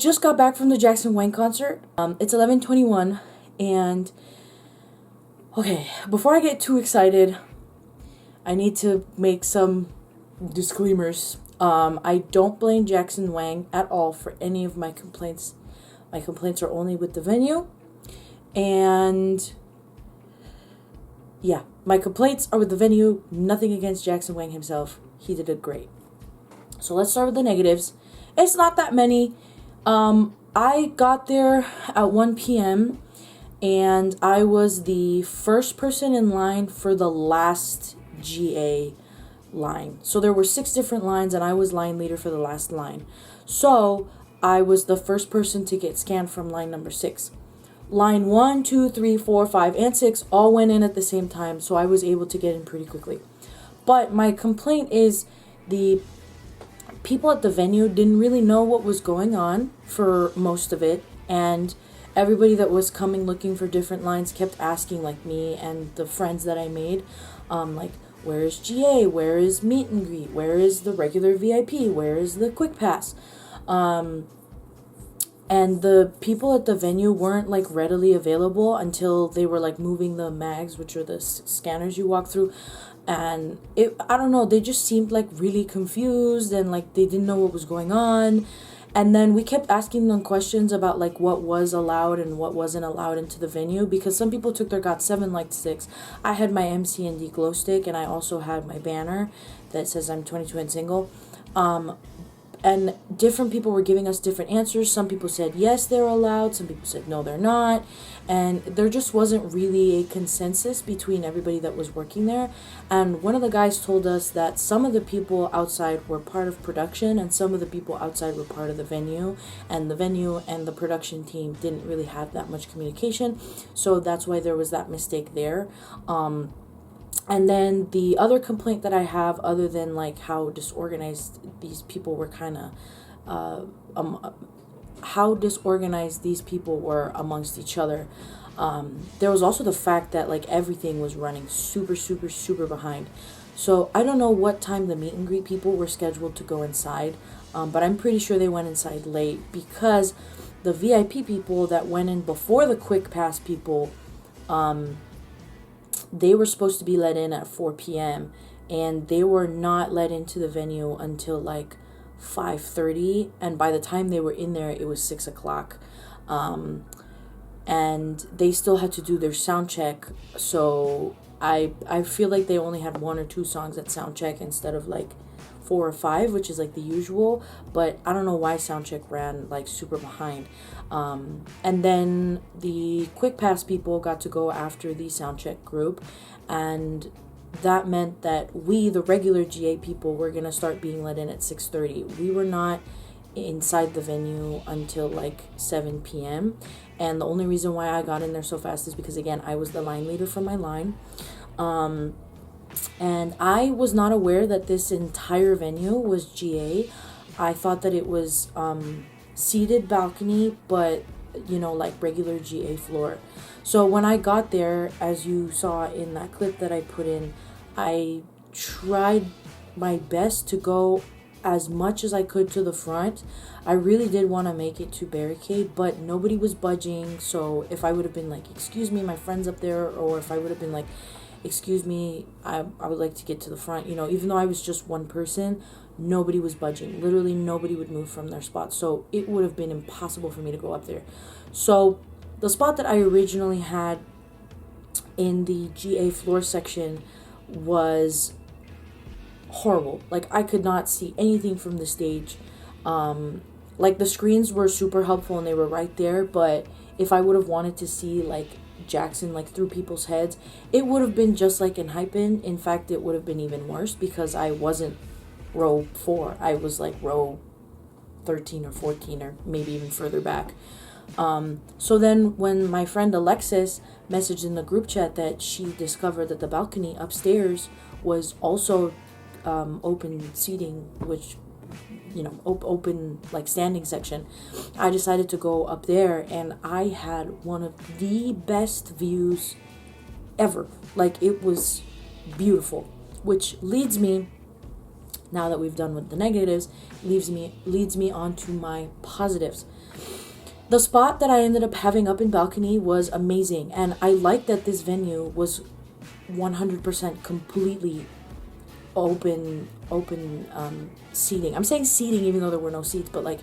just got back from the Jackson Wang concert. It's 11:21, and okay, before I get too excited, I need to make some disclaimers. I don't blame Jackson Wang at all for any of my complaints. My complaints are only with the venue, and yeah, my complaints are with the venue. Nothing against Jackson Wang himself. He did it great. So let's start with the negatives. It's not that many. I got there at 1 p.m. and I was the first person in line for the last GA line. So there were 6 different lines and I was line leader for the last line. So I was the first person to get scanned from line number 6. Line 1, 2, 3, 4, 5, and 6 all went in at the same time, so I was able to get in pretty quickly. But my complaint is the people at the venue didn't really know what was going on for most of it, and everybody that was coming looking for different lines kept asking, like me and the friends that I made, like, where is GA, where is meet and greet, where is the regular VIP, where is the quick pass, and the people at the venue weren't like readily available until they were like moving the mags, which are the scanners you walk through. And I don't know, they just seemed like really confused and like they didn't know what was going on. And then we kept asking them questions about like what was allowed and what wasn't allowed into the venue, because some people took their GOT7 light sticks. I had my MCND glow stick, and I also had my banner that says I'm 22 and single. And different people were giving us different answers. Some people said yes, they're allowed. Some people said no, they're not. And there just wasn't really a consensus between everybody that was working there. And one of the guys told us that some of the people outside were part of production and some of the people outside were part of the venue. And the venue and the production team didn't really have that much communication. So that's why there was that mistake there. And then the other complaint that I have, other than like how disorganized these people were how disorganized these people were amongst each other, there was also the fact that like everything was running super behind. So I don't know what time the meet and greet people were scheduled to go inside, but I'm pretty sure they went inside late, because the VIP people that went in before the quick pass people, they were supposed to be let in at 4 p.m. and they were not let into the venue until like 5:30, and by the time they were in there it was 6 o'clock, and they still had to do their sound check. So I feel like they only had 1 or 2 songs at sound check instead of like 4 or 5, which is like the usual. But I don't know why soundcheck ran like super behind. And then the quick pass people got to go after the soundcheck group, and that meant that we, the regular GA people, were gonna start being let in at 6:30. We were not inside the venue until like 7 p.m. And the only reason why I got in there so fast is because, again, I was the line leader for my line. And I was not aware that this entire venue was GA. I thought that it was seated balcony, but you know, like regular GA floor. So when I got there, as you saw in that clip that I put in, I tried my best to go as much as I could to the front. I really did want to make it to barricade, but nobody was budging. So if I would have been like, excuse me, my friend's up there, or if I would have been like, excuse me, I would like to get to the front, you know, even though I was just one person, nobody was budging. Literally nobody would move from their spot. So it would have been impossible for me to go up there. So the spot that I originally had in the GA floor section was horrible. Like, I could not see anything from the stage. Like, the screens were super helpful and they were right there, but if I would have wanted to see like Jackson like through people's heads, it would have been just like in Hypen. In fact, it would have been even worse, because I wasn't row 4. I was like row 13 or 14, or maybe even further back. So then when my friend Alexis messaged in the group chat that she discovered that the balcony upstairs was also open seating, which, you know, open like standing section, I decided to go up there, and I had one of the best views ever. Like, it was beautiful, which leads me Now that we've done with the negatives, leads me on to my positives. The spot that I ended up having up in balcony was amazing, and I like that this venue was 100% completely open seating. I'm saying seating even though there were no seats, but like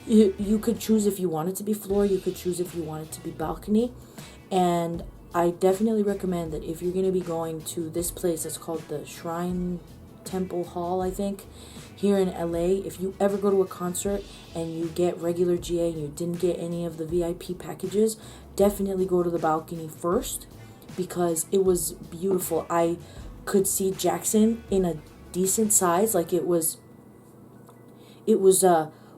you could choose if you wanted to be floor, you could choose if you wanted to be balcony. And I definitely recommend that if you're going to be going to this place, it's called the Shrine Temple Hall, I think, here in LA. If you ever go to a concert and you get regular GA and you didn't get any of the VIP packages, definitely go to the balcony first, because it was beautiful. I could see Jackson in a decent size. Like it was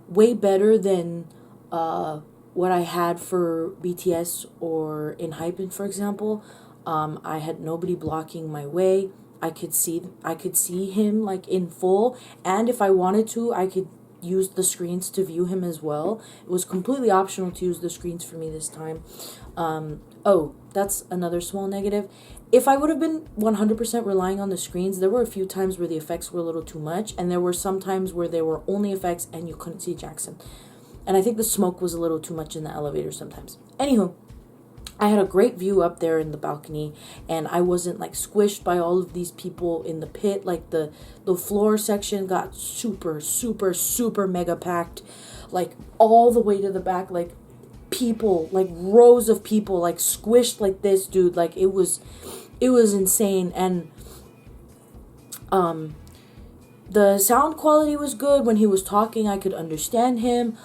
way better than what I had for BTS or in Hypen, for example. I had nobody blocking my way. I could see him like in full, and if I wanted to, I could use the screens to view him as well. It was completely optional to use the screens for me this time. Oh, that's another small negative. If I would have been 100% relying on the screens, there were a few times where the effects were a little too much, and there were some times where they were only effects and you couldn't see Jackson. And I think the smoke was a little too much in the elevator sometimes. Anywho, I had a great view up there in the balcony, and I wasn't like squished by all of these people in the pit. Like the floor section got super, super, super mega packed, like all the way to the back, like people, like rows of people, like squished like this, dude. Like it was insane. And the sound quality was good. When he was talking, I could understand him.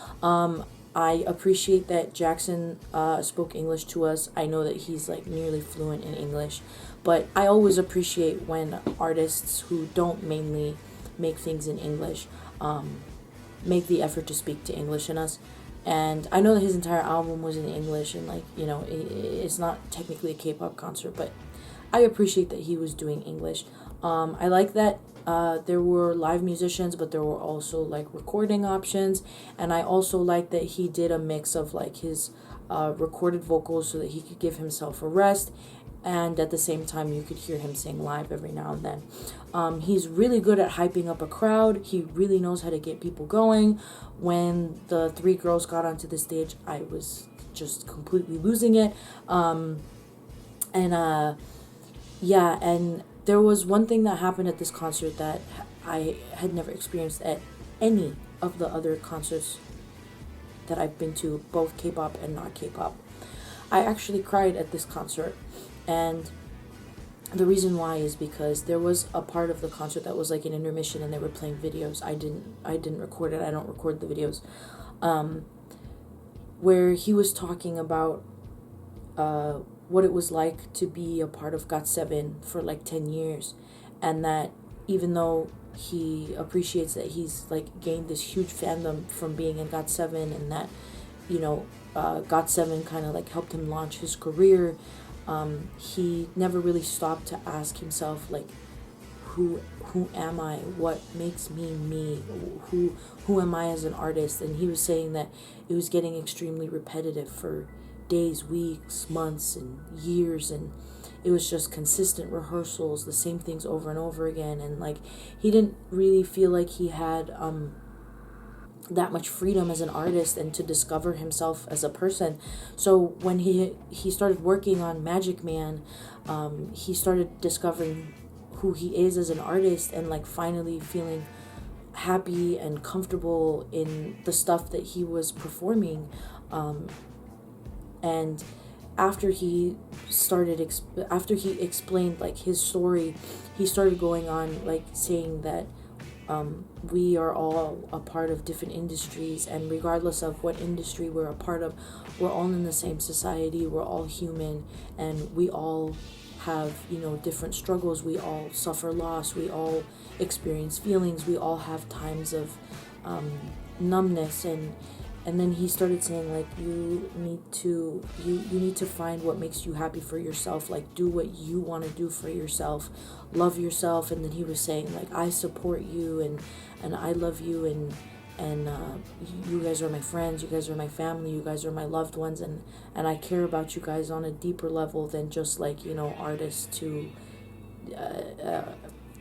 I appreciate that Jackson spoke English to us. I know that he's like nearly fluent in English, but I always appreciate when artists who don't mainly make things in English make the effort to speak to English in us. And I know that his entire album was in English, and like, you know, it's not technically a K-pop concert, but I appreciate that he was doing English. I like that there were live musicians, but there were also like recording options, and I also like that he did a mix of like his recorded vocals so that he could give himself a rest, and at the same time you could hear him sing live every now and then. He's really good at hyping up a crowd. He really knows how to get people going. When the three girls got onto the stage, I was just completely losing it. Yeah, and there was one thing that happened at this concert that I had never experienced at any of the other concerts that I've been to, both K-pop and not K-pop. I actually cried at this concert, and the reason why is because there was a part of the concert that was like an intermission and they were playing videos. I didn't record it. I don't record the videos. Where he was talking about what it was like to be a part of GOT7 for like 10 years, and that even though he appreciates that he's like gained this huge fandom from being in GOT7, and that, you know, GOT7 kind of like helped him launch his career, he never really stopped to ask himself like, who am I? What makes me me? Who am I as an artist? And he was saying that it was getting extremely repetitive for days, weeks, months, and years, and it was just consistent rehearsals, the same things over and over again, and like he didn't really feel like he had that much freedom as an artist and to discover himself as a person. So when he started working on Magic Man, he started discovering who he is as an artist, and like finally feeling happy and comfortable in the stuff that he was performing. And after he explained like his story, he started going on like saying that we are all a part of different industries, and regardless of what industry we're a part of, we're all in the same society, we're all human, and we all have, you know, different struggles, we all suffer loss, we all experience feelings, we all have times of numbness, and then he started saying like, you need to find what makes you happy for yourself, like do what you want to do for yourself, love yourself. And then he was saying like, I support you, and I love you, and you guys are my friends, you guys are my family, you guys are my loved ones, and I care about you guys on a deeper level than just like, you know, artist to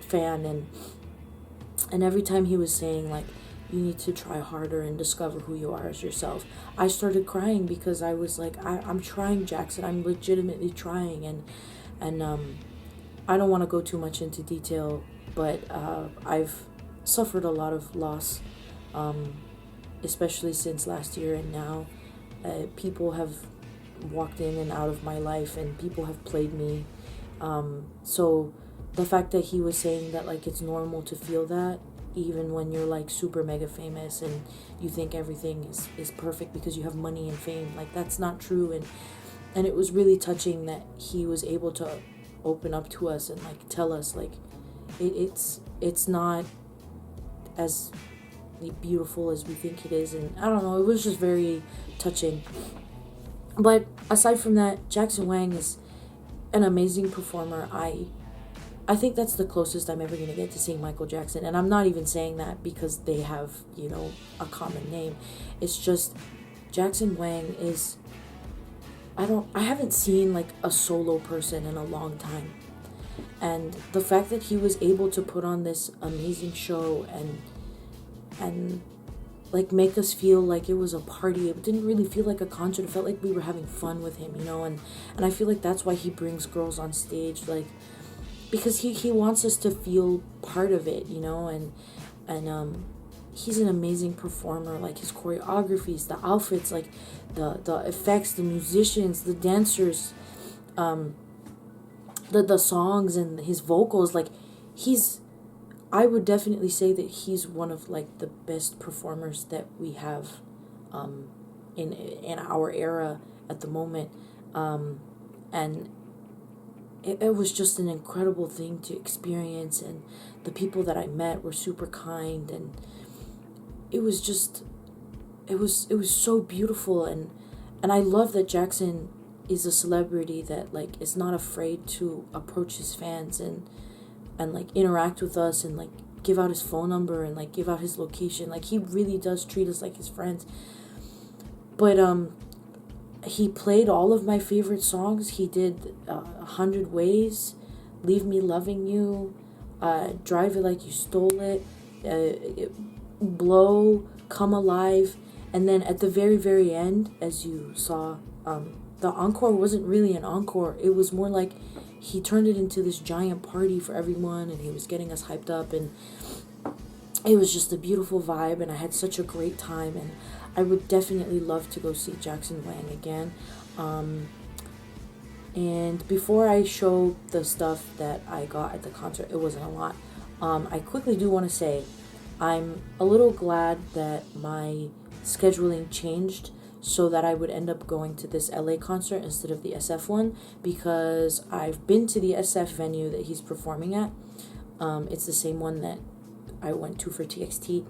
fan. And every time he was saying, like, you need to try harder and discover who you are as yourself, I started crying because I was like, I'm trying, Jackson. I'm legitimately trying. And I don't want to go too much into detail, but I've suffered a lot of loss, especially since last year and now. People have walked in and out of my life, and people have played me. So the fact that he was saying that, like, it's normal to feel that even when you're like super mega famous and you think everything is perfect because you have money and fame, like, that's not true. And it was really touching that he was able to open up to us and like tell us, like, it's not as beautiful as we think it is. And I don't know, it was just very touching. But aside from that, Jackson Wang is an amazing performer. I think that's the closest I'm ever going to get to seeing Michael Jackson. And I'm not even saying that because they have, you know, a common name. It's just Jackson Wang is, I haven't seen like a solo person in a long time. And the fact that he was able to put on this amazing show and like make us feel like it was a party. It didn't really feel like a concert. It felt like we were having fun with him, you know, and I feel like that's why he brings girls on stage, like, because he wants us to feel part of it, you know, and he's an amazing performer. Like, his choreographies, the outfits, like the effects, the musicians, the dancers, the songs and his vocals, like, I would definitely say that he's one of like the best performers that we have in our era at the moment. And it was just an incredible thing to experience, and the people that I met were super kind, and it was just it was so beautiful. And I love that Jackson is a celebrity that like is not afraid to approach his fans and like interact with us and like give out his phone number and like give out his location. Like, he really does treat us like his friends. But he played all of my favorite songs. He did 100 Ways, Leave Me Loving You, Drive It Like You Stole It, Blow, Come Alive. And then at the very, very end, as you saw, the encore wasn't really an encore. It was more like he turned it into this giant party for everyone, and he was getting us hyped up, and it was just a beautiful vibe, and I had such a great time, and I would definitely love to go see Jackson Wang again. And before I show the stuff that I got at the concert, it wasn't a lot. I quickly do want to say I'm a little glad that my scheduling changed so that I would end up going to this LA concert instead of the SF one, because I've been to the SF venue that he's performing at. It's the same one that I went to for TXT,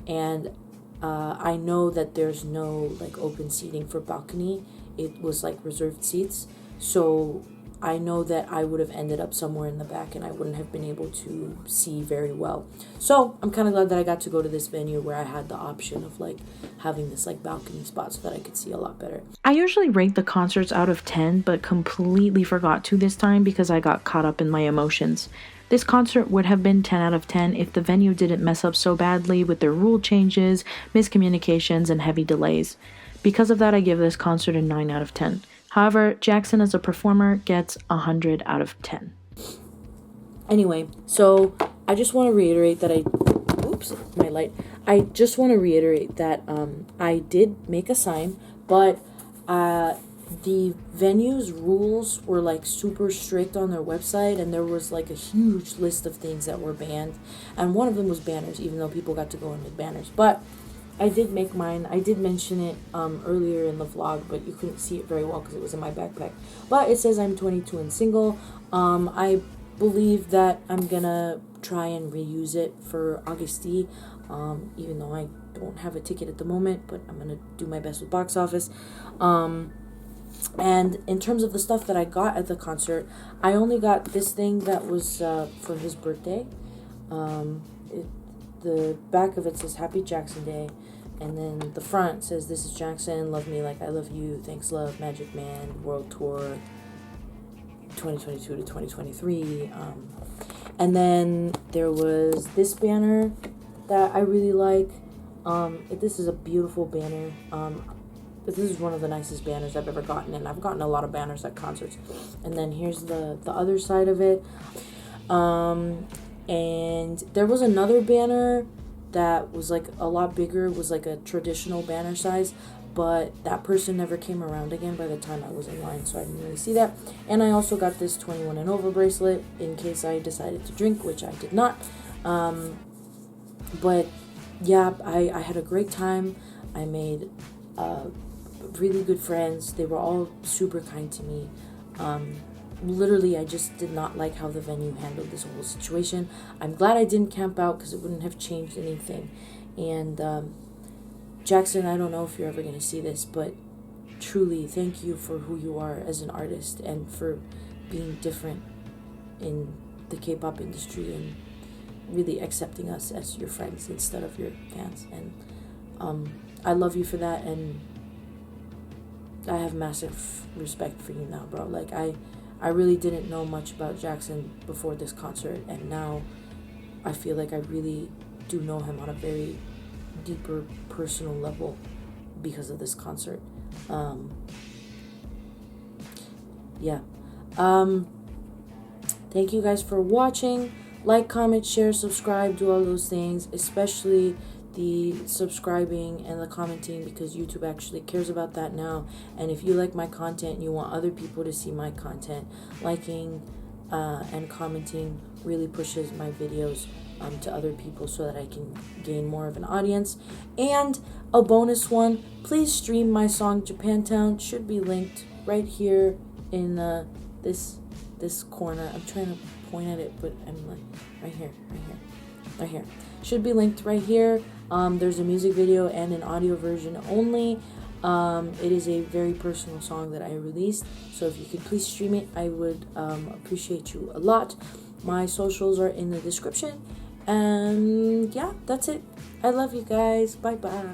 and I know that there's no like open seating for balcony. It was like reserved seats, so I know that I would have ended up somewhere in the back and I wouldn't have been able to see very well. So I'm kind of glad that I got to go to this venue where I had the option of like having this like balcony spot so that I could see a lot better. I usually rate the concerts out of 10, but completely forgot to this time because I got caught up in my emotions. This concert would have been 10 out of 10 if the venue didn't mess up so badly with their rule changes, miscommunications, and heavy delays. Because of that, I give this concert a 9 out of 10. However, Jackson as a performer gets 100 out of 10. Anyway, so I just want to reiterate that I just want to reiterate that I did make a sign, but the venue's rules were like super strict on their website, and there was like a huge list of things that were banned, and one of them was banners, even though people got to go in with banners. But I did make mine. I did mention it earlier in the vlog, but you couldn't see it very well because it was in my backpack. But it says I'm 22 and single. I believe that I'm gonna try and reuse it for Augusti, even though I don't have a ticket at the moment, but I'm gonna do my best with box office. And in terms of the stuff that I got at the concert, I only got this thing that was for his birthday. The back of it says Happy Jackson Day, and then the front says, "This is Jackson, love me like I love you, thanks love, Magic Man, World Tour 2022 to 2023." And then there was this banner that I really like. This is a beautiful banner. This is one of the nicest banners I've ever gotten, and I've gotten a lot of banners at concerts. And then here's the other side of it. And there was another banner that was like a lot bigger. It was like a traditional banner size, but that person never came around again by the time I was in line, so I didn't really see that. And I also got this 21 and over bracelet in case I decided to drink, which I did not. But yeah, I had a great time. I made really good friends. They were all super kind to me. Literally, I just did not like how the venue handled this whole situation. I'm glad I didn't camp out because it wouldn't have changed anything. And Jackson, I don't know if you're ever going to see this, but truly thank you for who you are as an artist and for being different in the K-pop industry and really accepting us as your friends instead of your fans. And I love you for that, and I have massive respect for you now, bro. Like, I really didn't know much about Jackson before this concert, and now I feel like I really do know him on a very deeper personal level because of this concert. Thank you guys for watching. Like, comment, share, subscribe, do all those things, especially the subscribing and the commenting, because YouTube actually cares about that now. And if you like my content and you want other people to see my content, liking and commenting really pushes my videos to other people so that I can gain more of an audience. And a bonus one, please stream my song Japantown. Should be linked right here in this corner. I'm trying to point at it, but I'm like right here. Should be linked right here. There's a music video and an audio version only. It is a very personal song that I released, so if you could please stream it, I would appreciate you a lot. My socials are in the description, and yeah, that's it. I love you guys. Bye bye.